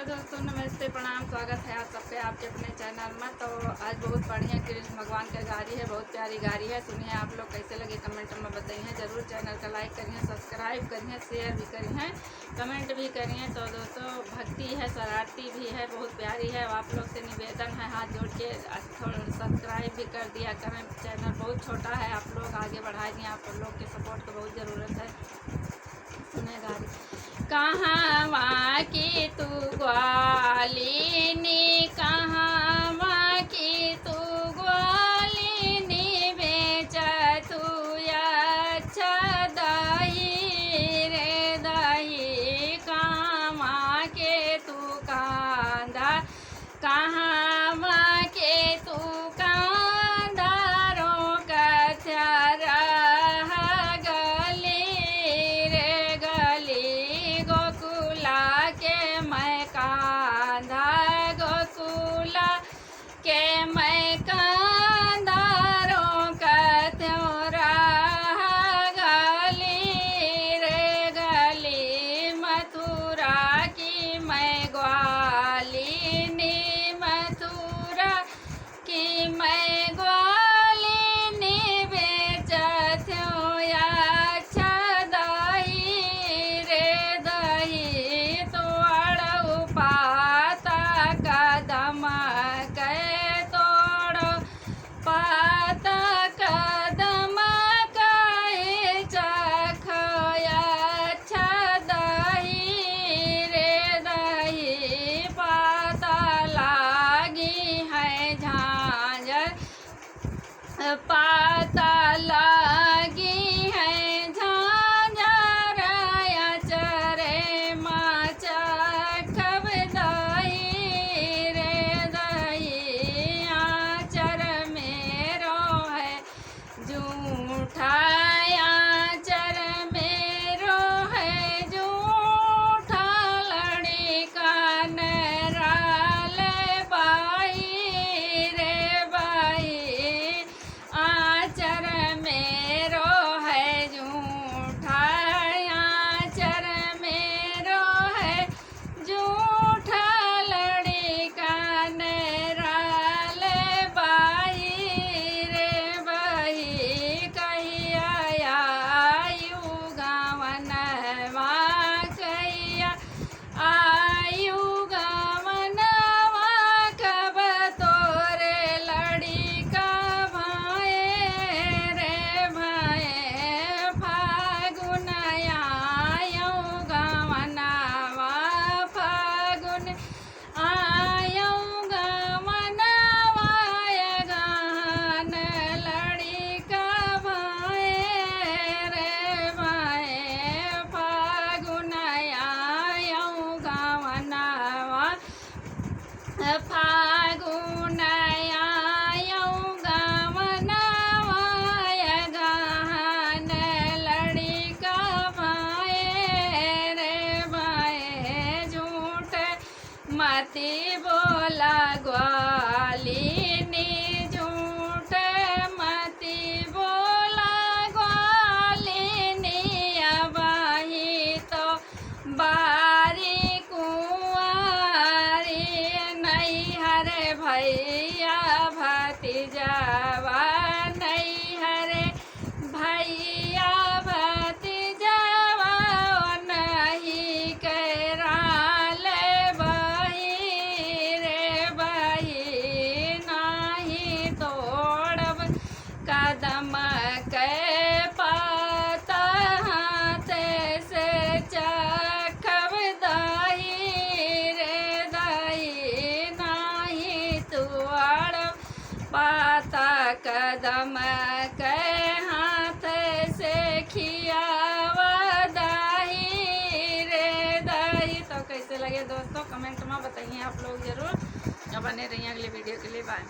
Hello दोस्तों, नमस्ते, प्रणाम, स्वागत है आप सबके आपके अपने चैनल में। तो आज बहुत बढ़िया कृष्ण भगवान का गाड़ी है, बहुत प्यारी गाड़ी है। सुनिए आप लोग कैसे लगे कमेंट में बताइए। ज़रूर चैनल का लाइक करिए, सब्सक्राइब करिए, शेयर भी करिए, कमेंट भी करिए। तो दोस्तों भक्ति है, शरारती भी है, बहुत प्यारी है। आप लोग से निवेदन है हाथ जोड़ के थोड़ा सब्सक्राइब भी कर दिया करें। चैनल बहुत छोटा है, आप लोग आगे बढ़ाएंगे। आप लोग के सपोर्ट की बहुत ज़रूरत है। सुने गाड़ी कहाँ की तू ग्वालिनी, कहाँ की तू ग्वालिनी, बेच तू अच्छा दही रे दही, कहाँ के तू कांदा, कहाँ के तू कांदारो कथरा के मैं कांदारों का त्योरा गली रे गली, मथुरा की मैं ग्वालिनी, मथुरा की मैं ग्वालिनी, बेचत हूँ अच्छा दही रे दही, तो अड़ऊ पाता कदम पाता कदम कहे चखया अच्छा दही रे दही, पाता लागी है झांझर, पाता लागी है झांझर, अचरे माचा खब दही रे दही, आचर झूठा आचर मेरो है झूठा, लड़ी कान राल बाई रे बाई, आचर मेरो है झूठा, आचर मेरो है झूठा, लड़ी कान राल बाई रे बाई, कहिया आयु गावनवा, कहिया आयु गावनवा, कब तोरे लड़ी का भाए रे भाए, फागुन आयु गावनवा, फागुन आयु गावनवा, गान लड़ी का भाए रे भाए, फागुन आयु गावनवा, फागुन आयु गावनवा, गान लड़ी का भाए रे भाए, झूठ मती बोला ग्वालिनी, झूठ मती बोला ग्वालिनी, अबाही तो बारी कुंवारी, नहीं हरे भैया भतीजावा, नहीं हरे भैया भतीजावा, नहीं कराल बही रे बही, नहीं तोड़ब कदम के पाता, हाथ से चखब दही रे दही, नहीं तू अड़ब पाता कदम के हाथ से खियावा दही रे दही। तो कैसे लगे दोस्तों कमेंट में बताइए आप लोग ज़रूर। बने रहिए अगले वीडियो के लिए। बाय।